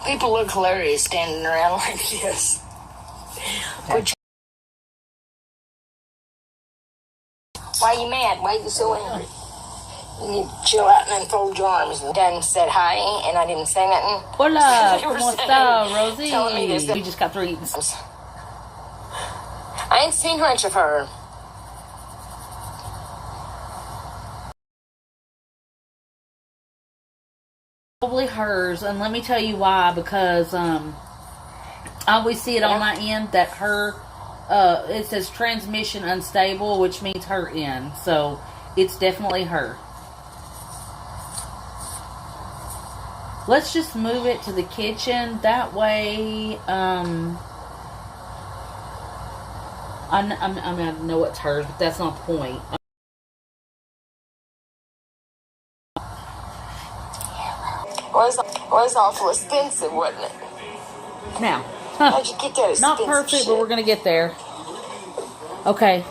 People look hilarious standing around like this. Which, why are you mad? Why are you so angry? You need to chill out and unfold your arms. And Dan said hi, and I didn't say nothing. Hola, ¿cómo está, Rosie? We just got through eating. I ain't seen much of her. Probably hers, and let me tell you why. Because I always see it on my end that her, it says transmission unstable, which means her end. So it's definitely her. Let's just move it to the kitchen. That way, I mean, I know it's hers, but that's not the point. Was awful expensive, wasn't it? Now, how'd you get that? Not perfect, shit? But we're gonna get there. Okay.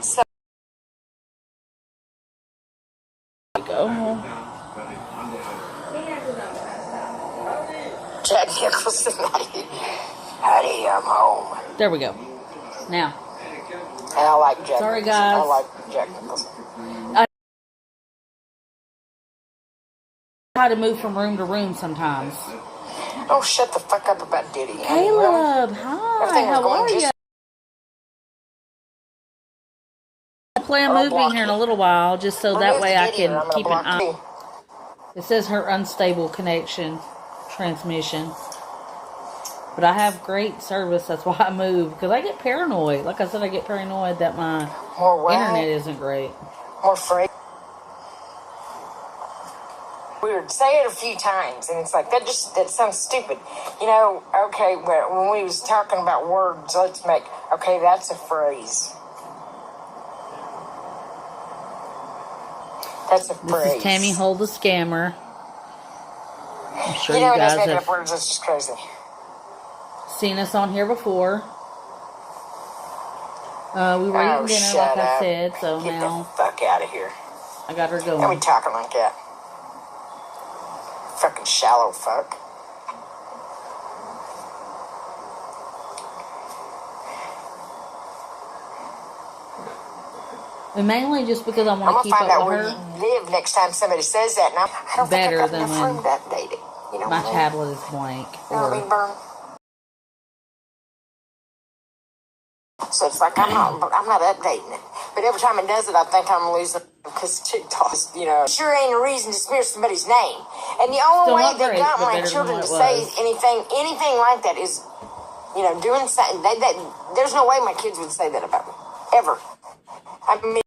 So go. Jack Nicholson, honey, I'm home. There we go. Now. And I like Jack. Sorry, Nicholson. guys. I like Jack Nicholson. I try to move from room to room sometimes. Oh, shut the fuck up about Diddy. Caleb, hi. How are you? I'll play a movie here in a little while, just so that way I can keep an eye. It says her unstable connection, transmission. But I have great service. That's why I move, because I get paranoid. Like I said, I get paranoid that my internet isn't great. More free. We would say it a few times, and it's like, that sounds stupid. You know, okay, when we was talking about words, let's make, okay, that's a phrase. That's a phrase. This is Tammy Hole the Scammer. I'm sure you guys making up words, that's just crazy. Seen us on here before. We were eating dinner, like I said, so Get now... the fuck out of here. I got her going. Don't be talking like that. Fucking shallow fuck. And mainly just because I want to keep up with her. I'm going to find out where you live next time somebody says that. And I don't think I got enough room to update it. You know my tablet is blank. You know what I mean, Bern? So it's like I'm not updating it. But every time it does it, I think I'm losing because TikTok, you know, sure ain't a reason to smear somebody's name. And the only way they got my children to say anything like that is, you know, doing something. There's no way my kids would say that about me ever. I mean,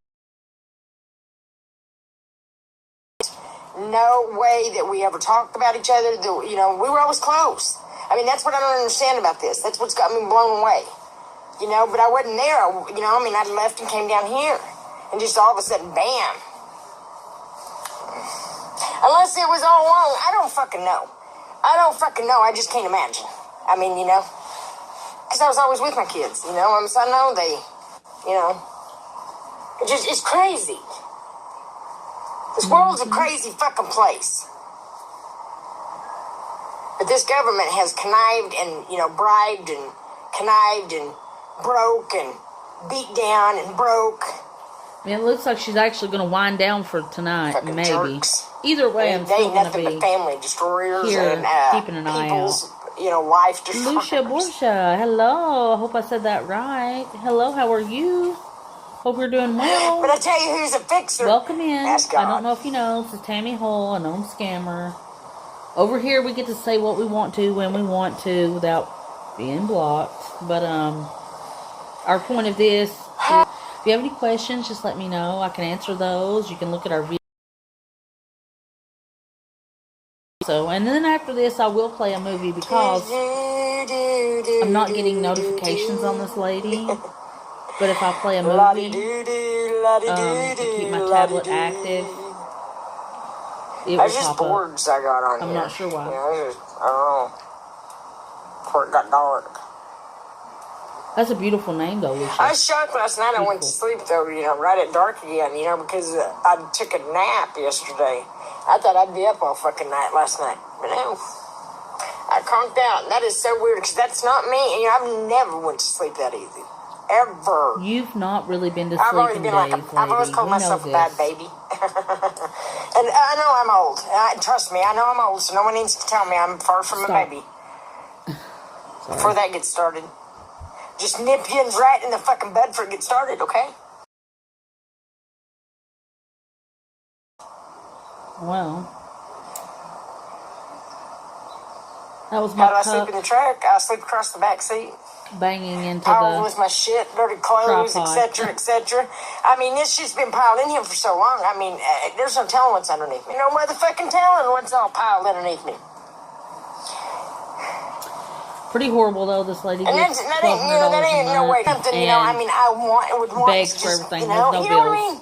no way that we ever talked about each other. You know, we were always close. I mean, that's what I don't understand about this. That's what's got me blown away. You know, but I wasn't there. You know, I mean, I left and came down here. And just all of a sudden, bam. Unless it was all along. I don't fucking know. I just can't imagine. I mean, you know. Because I was always with my kids, you know. So I know they, you know. It's crazy. This world's a crazy fucking place. But this government has connived and, you know, bribed and connived and broke and beat down and broke. It looks like she's actually going to wind down for tonight, fucking maybe. Jerks. Either way, I'm still going to be family destroyers here, and keeping an eye out. You know, life destroyers. Lucia Borsha, hello. I hope I said that right. Hello, how are you? Hope you're doing well. But I tell you who's a fixer. Welcome in. Ask God. I don't know if you know, this is Tammy Hole, a known scammer. Over here, we get to say what we want to when we want to without being blocked. But our point of this is, if you have any questions, just let me know. I can answer those. You can look at our video. So, and then after this, I will play a movie because I'm not getting notifications on this lady. But if I play a movie to keep my tablet active, it will pop up. Boards I got on I'm not sure why. Yeah, I don't know. Before it got dark. That's a beautiful name, though, Lucia. I was shocked last night. I went to sleep, though, you know, right at dark again, you know, because I took a nap yesterday. I thought I'd be up all fucking night last night. But no. I conked out. That is so weird because that's not me. And, you know, I've never went to sleep that easy. Ever. You've not really been to I've sleep always in been days, like I've always called myself a this. bad baby. And I know I'm old. Trust me, I know I'm old, so no one needs to tell me I'm far from a baby. Before that gets started. Just nip you right in the fucking bud before it gets started, okay? Well. That was my How do I sleep in the truck? I sleep across the back seat. Banging into piled the with my shit, dirty clothes, etc., etc. I mean, this shit's been piled in here for so long. I mean, there's no telling what's underneath me. No motherfucking telling what's all piled underneath me. Pretty horrible though. This lady and gets that ain't no way something. You know, I mean, I would want begs to for just, everything. you know no what bills. I mean.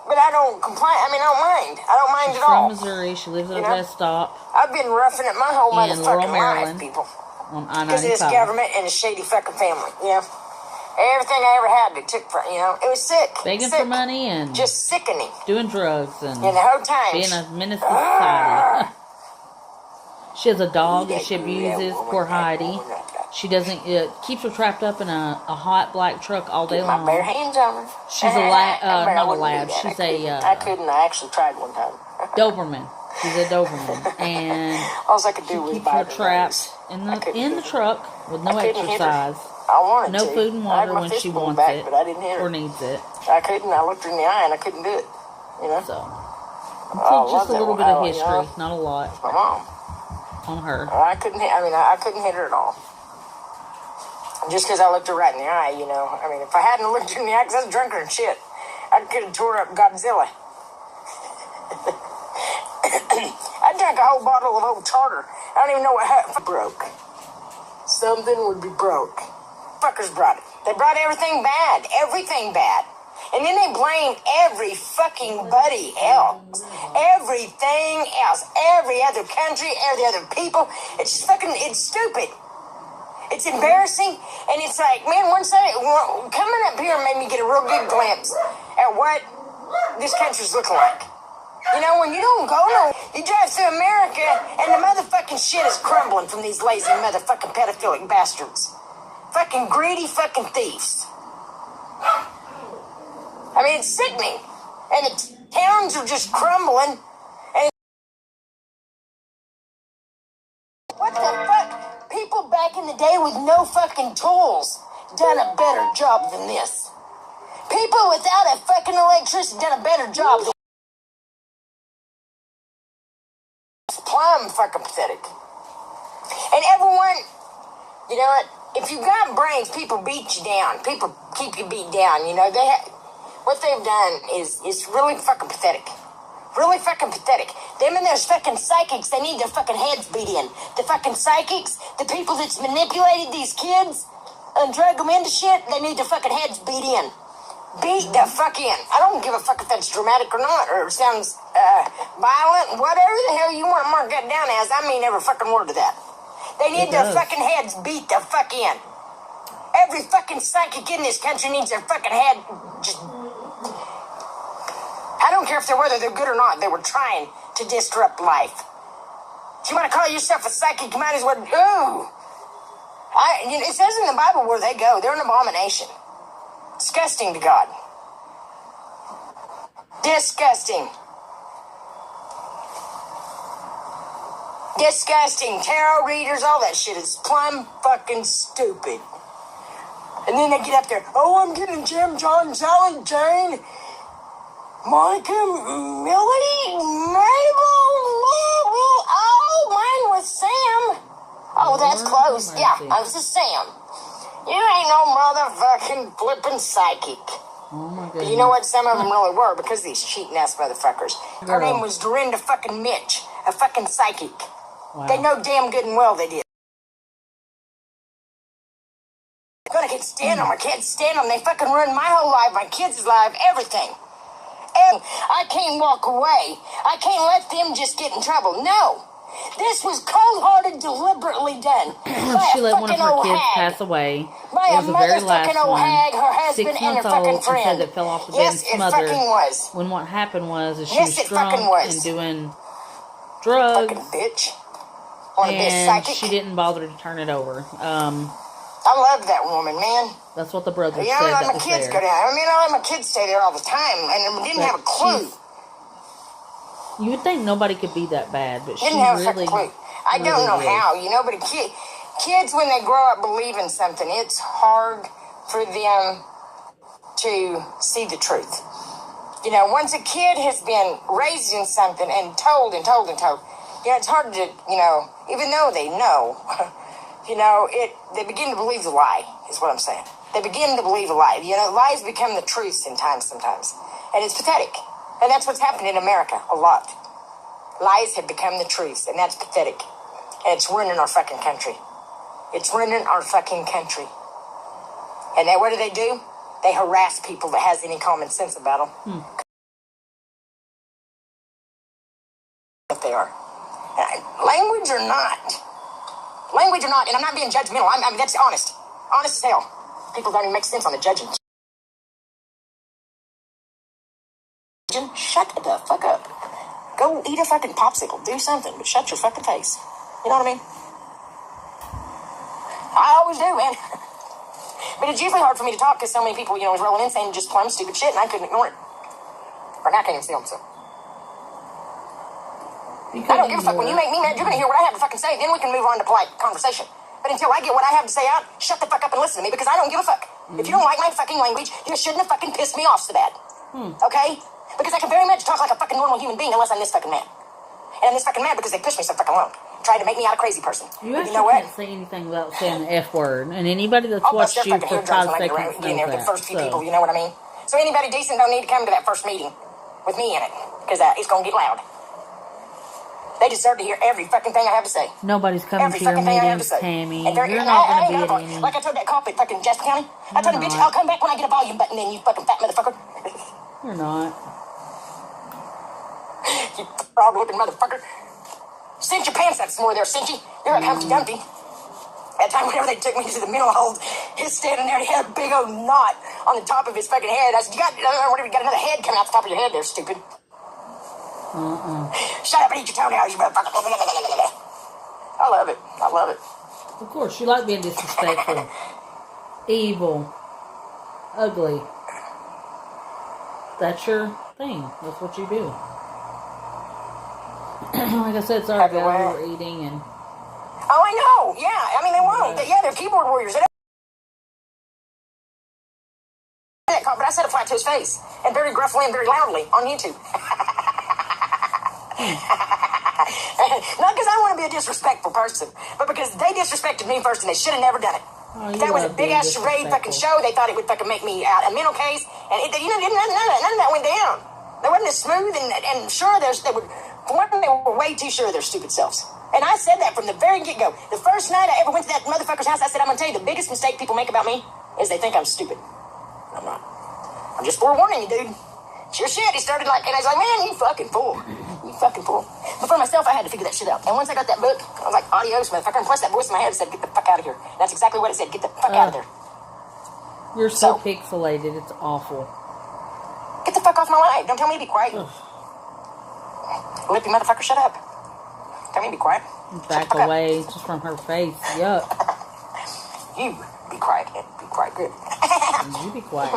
But I don't complain. I mean, I don't mind. I don't mind She's at all. from Missouri. She lives at a rest stop. I've been roughing it my whole in Laurel, motherfucking Maryland, life, people. On I-95. Because of this government and a shady fucking family, you know. Everything I ever had, they took from, you know. It was sick. Begging sick. for money and just sickening. Doing drugs and the whole time being a menace to society. She has a dog that she abuses. Poor Heidi. She doesn't. Keeps her trapped up in a hot black truck all day long. My bare hands on her. She's a lab. Not a lab. She's I couldn't. I actually tried one time. Doberman. She's a Doberman, and all I could do was keeps her trapped in the truck with no exercise. I wanted no to. food and water when she wants back, it but I didn't hit her. or needs it. I couldn't. I looked her in the eye and I couldn't do it. You know. So just a little bit of history, you know? Not a lot. My mom. On her. I couldn't. I couldn't hit her at all. Just because I looked her right in the eye, you know. I mean, if I hadn't looked her in the eye, because I was drunker than shit, I could have tore up Godzilla. I drank a whole bottle of old tartar. I don't even know what broke. Something would be broke. Fuckers brought it. They brought everything bad. Everything bad. And then they blame every fucking buddy else. Everything else. Every other country, every other people. It's just fucking, it's stupid. It's embarrassing. And it's like, man, coming up here made me get a real good glimpse at what this country's looking like. You know, when you don't go you drive through America and the motherfucking shit is crumbling from these lazy motherfucking pedophilic bastards. Fucking greedy fucking thieves. I mean, it's sickening. And the towns are just crumbling. And what the fuck? People back in the day with no fucking tools done a better job than this. People without a fucking electricity done a better job than plumb fucking pathetic. And everyone, you know what? If you got brains, people beat you down. People keep you beat down. You know, what they've done is really fucking pathetic. Really fucking pathetic. Them and those fucking psychics, they need their fucking heads beat in. The fucking psychics, the people that's manipulated these kids and drug them into shit, they need their fucking heads beat in. Beat the fuck in. I don't give a fuck if that's dramatic or not, or it sounds violent, whatever the hell you want to mark that down as. I mean every fucking word of that. They need their fucking heads beat the fuck in. Every fucking psychic in this country needs their fucking head just... I don't care whether they're good or not. They were trying to disrupt life. If you want to call yourself a psychic, you might as well... Ooh! It says in the Bible where they go, they're an abomination. Disgusting to God. Disgusting. Disgusting. Tarot readers, all that shit is plumb fucking stupid. And then they get up there, oh, I'm getting Jim, John, Sally, Jane, Monica, Millie, Mabel, oh, mine was Sam. Oh, that's close. Yeah, I was a Sam. You ain't no motherfucking flippin' psychic. Oh my goodness. But you know what? Some of them really were because of these cheating ass motherfuckers. Her name was Dorinda fucking Mitch, a fucking psychic. Wow. They know damn good and well they did. I can't stand them. I can't stand them. They fucking ruined my whole life, my kids' life, everything. And I can't walk away. I can't let them just get in trouble. No. This was cold-hearted, deliberately done. She let one of her kids pass away. It was the very last one. Her husband 6 months and her old, friend. and said it fell off the bed and smothered. It fucking was. When what happened was she Yes, was drunk and doing drugs. Fucking bitch. And she didn't bother to turn it over. I loved that woman, man. That's what the brothers said. I let my kids go down. I mean, I let my kids stay there all the time, and didn't have a clue. You would think nobody could be that bad, but she didn't have really, a clue. I don't know how, but kids, when they grow up believing something, it's hard for them to see the truth. Once a kid has been raised in something and told, it's hard to, even though they know, they begin to believe the lie, is what I'm saying. They begin to believe a lie. Lies become the truth sometimes. And it's pathetic. And that's what's happened in America a lot. Lies have become the truth, and that's pathetic. And it's ruining our fucking country. It's ruining our fucking country. And then what do? They harass people that has any common sense about them. If they are. Language or not, and I'm not being judgmental. I mean, that's honest. Honest as hell. People don't even make sense on the judging. Shut the fuck up. Go eat a fucking popsicle. Do something, but shut your fucking face. You know what I mean? I always do, man. But it's usually hard for me to talk because so many people, was rolling in saying just plumb stupid shit, and I couldn't ignore it. Or I can't even see them, so. I don't give a fuck. When you make me mad, you're going to hear what I have to fucking say. Then we can move on to polite conversation. But until I get what I have to say out, shut the fuck up and listen to me because I don't give a fuck. If you don't like my fucking language, you shouldn't have fucking pissed me off so bad. Okay? Because I can very much talk like a fucking normal human being unless I'm this fucking mad. And I'm this fucking mad because they pushed me so fucking long. Tried to make me out a crazy person. You know what? Can't say anything without saying the F word. And anybody that's watched you for 5 seconds knows that. The first few people, you know what I mean? So anybody decent don't need to come to that first meeting with me in it. Because it's going to get loud. They deserve to hear every fucking thing I have to say. Nobody's coming to your meetings, Tammy. You're not going to be at any. Like I told that cop at fucking Jasper County. I told him, bitch, I'll come back when I get a volume button in, you fucking fat motherfucker. You're not. You frog-looking motherfucker. Cinch your pants up some more there, Cinchy. You're like Humpty Dumpty. That time whenever they took me to the mental hold, he's standing there and he had a big old knot on the top of his fucking head. I said, you got another head coming out the top of your head there, stupid. Shut up and eat your toenails, you motherfucker. I love it. Of course, you like being disrespectful. Evil. Ugly. That's your thing. That's what you do. Like I said, sorry guys, we're eating and... Oh, I know. Yeah, I mean, they won't. Yeah, they're keyboard warriors. But I said it flat to his face. And very gruffly and very loudly on YouTube. Not because I want to be a disrespectful person, but because they disrespected me first and they should have never done it. That was a big-ass charade fucking show. They thought it would fucking make me out a mental case. And none of that went down. They wasn't as smooth and sure they were... For one, they were way too sure of their stupid selves. And I said that from the very get-go. The first night I ever went to that motherfucker's house, I said, I'm going to tell you, the biggest mistake people make about me is they think I'm stupid. I'm not. I'm just forewarning you, dude. It's your shit. He started like, and I was like, man, you fucking fool. You fucking fool. But for myself, I had to figure that shit out. And once I got that book, I was like, adios, motherfucker. And plus that voice in my head said, get the fuck out of here. And that's exactly what it said. Get the fuck out of there. You're so pixelated. It's awful. Get the fuck off my life. Don't tell me to be quiet. Lippy motherfucker, shut up. Tell me to be quiet. Back away just from her face. Yuck. You be quiet. Be quiet. Good. You be quiet.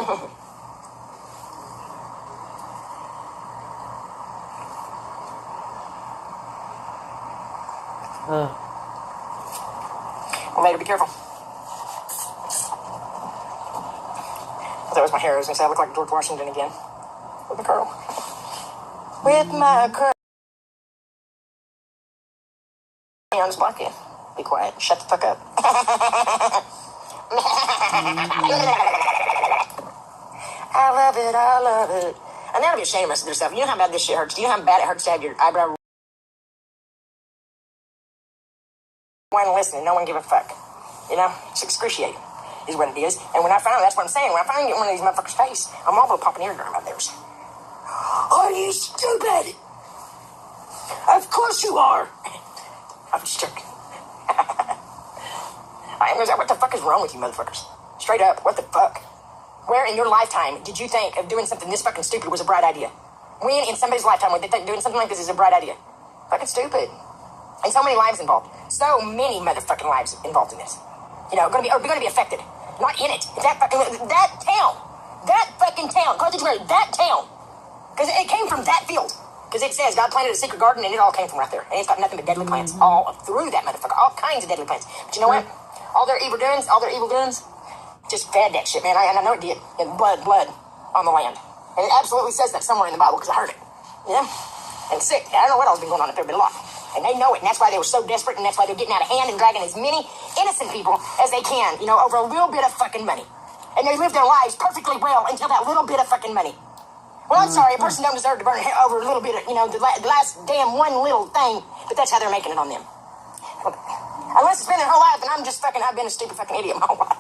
Well, later, be careful. That was my hair. I was going to say I look like George Washington again. With my curl. With my curl. On this block, be quiet. Shut the fuck up. I love it. And that'll be ashamed of yourself. You know how bad this shit hurts? Do you know how bad it hurts to have your eyebrow one listening? No one give a fuck. It's excruciating, is what it is. And when I finally, that's what I'm saying, when I finally get one of these motherfuckers' face, I'm all about popping eardrum out theirs. Are you stupid? Of course you are. I'm just joking. What the fuck is wrong with you motherfuckers? Straight up, what the fuck? Where in your lifetime did you think of doing something this fucking stupid was a bright idea? When in somebody's lifetime would they think doing something like this is a bright idea? Fucking stupid. And so many lives involved. So many motherfucking lives involved in this. You know, gonna be affected. Not in it. That fucking town. Carthage, that town. Because it came from that field. Because it says God planted a secret garden and it all came from right there. And it's got nothing but deadly plants all through that motherfucker. All kinds of deadly plants. But you know what? All their evil doings, just fed that shit, man. And I know it did. And blood on the land. And it absolutely says that somewhere in the Bible because I heard it. You know? And sick. I don't know what else been going on up there, but a lot. And they know it, and that's why they were so desperate, and that's why they're getting out of hand and dragging as many innocent people as they can, you know, over a little bit of fucking money. And they live their lives perfectly well until that little bit of fucking money. Well, I'm sorry, a person don't deserve to burn over a little bit of, you know, the last damn one little thing, but that's how they're making it on them. Unless it's been their whole life, and I've been a stupid fucking idiot my whole life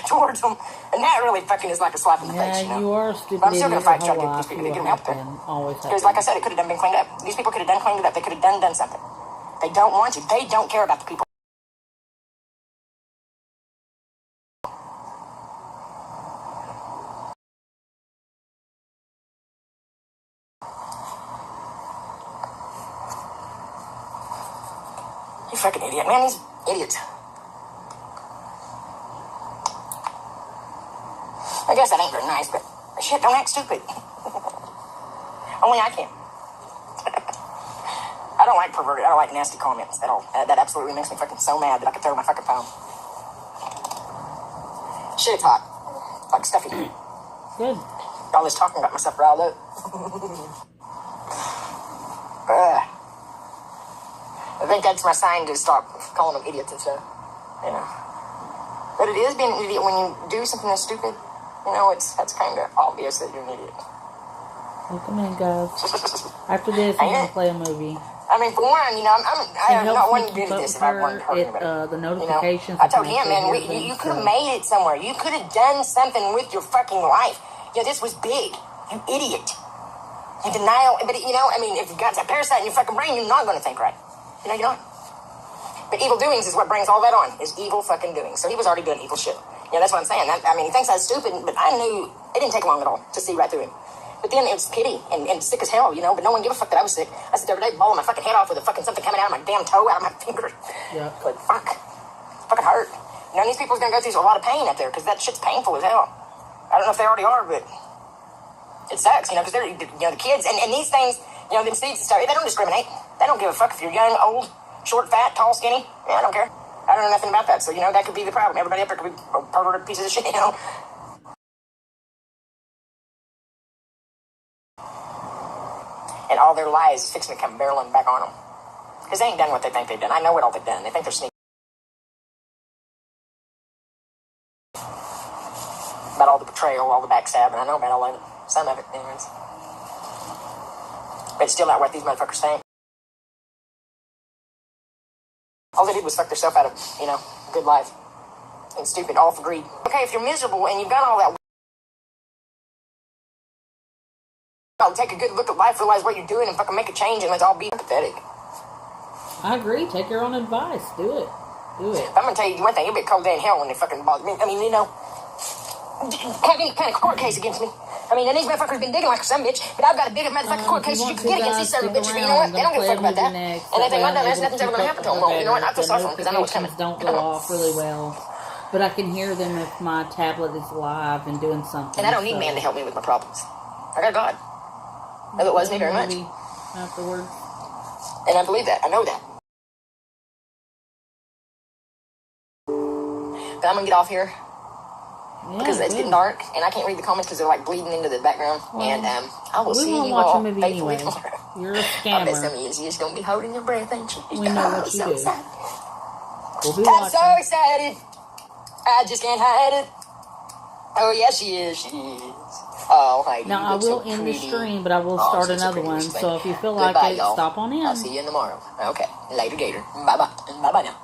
towards them. And that really fucking is like a slap in the face, you know. You are a stupid but I'm still idiot going to fight to try to your get whole these people to life. get them out there. Because Because like I said, it could have been cleaned up. These people could have cleaned it up. They could have done something. They don't want to. They don't care about the people. You fucking idiot, man. These idiots. I guess that ain't very nice, but shit, don't act stupid. Only I can. I don't like perverted. I don't like nasty comments at all. That absolutely makes me fucking so mad that I could throw my fucking phone. Shit, it's hot. Like stuffy. Good. All this talking about myself riled up. I think that's my sign to stop calling them idiots and stuff. You know. But it is being an idiot when you do something that's stupid. You know, that's kind of obvious that you're an idiot. Welcome in, guys. After this, I'm going to play a movie. I mean, for one, you know, I'm not wanting to do this if I wanted to hurt anybody. The notifications. You know? I told him, man, you could have made it somewhere. You could have done something with your fucking life. You know, this was big. You idiot. You denial. But, you know, I mean, if you've got that parasite in your fucking brain, you're not going to think right. You know, you're not. But evil doings is what brings all that on, is evil fucking doings. So he was already doing evil shit. You know, that's what I'm saying. I mean, he thinks I was stupid, but I knew it didn't take long at all to see right through him. But then it was pity and sick as hell, you know, but no one gave a fuck that I was sick. I said the other day, bawling my fucking head off with a fucking something coming out of my damn toe, out of my finger. Yeah. Like, fuck. It fucking hurt. You know, these people's gonna go through a lot of pain out there, because that shit's painful as hell. I don't know if they already are, but it sucks, you know, because they're, you know, the kids, and these things, you know, them seeds and stuff, they don't discriminate. They don't give a fuck if you're young, old, short, fat, tall, skinny. Yeah, I don't care. I don't know nothing about that, so, you know, that could be the problem. Everybody up there could be perverted pieces of shit, you know. And all their lies is fixing to come barreling back on them. Because they ain't done what they think they've done. I know what all they've done. They think they're sneaky. About all the betrayal, all the backstabbing. I know about all of it. Some of it, anyways. But it's still not what these motherfuckers think. All they did was fuck themselves out of, you know, good life. And stupid, all for greed. Okay, if you're miserable and you've got all that, take a good look at life, realize what you're doing, and fucking make a change, and let's all be pathetic. I agree. Take your own advice. Do it. Do it. I'm gonna tell you one thing. It'll be a cold day in hell when they fucking bother me. I mean, you know, have any kind of court case against me. I mean, and these motherfuckers been digging like some bitch, but I've got a big motherfucking court case you can get against these son of bitches. But you know what? They don't give a fuck about that. And they think my dumb ass, nothing's ever gonna happen to them. Well, you know what? I feel sorry for them because I know what's coming. Don't go off really well. But I can hear them if my tablet is live and doing something. And I don't need man to help me with my problems. I got God. If it was me very much. Afterwards. And I believe that. I know that. But I'm gonna get off here. Yeah, because it's getting dark and I can't read the comments because they're like bleeding into the background. Well, and I will see you all faithfully tomorrow. You're a scammer. I bet some of you is just gonna be holding your breath, ain't you? We know what you do. Excited. We'll be I'm so excited. I just can't hide it. Oh yes, she is. She is. Oh, Heidi, now I will end the stream, but I will start another one. So if you feel like it, stop on in. I'll see you in tomorrow. Okay, later, Gator. Bye bye. Bye bye now.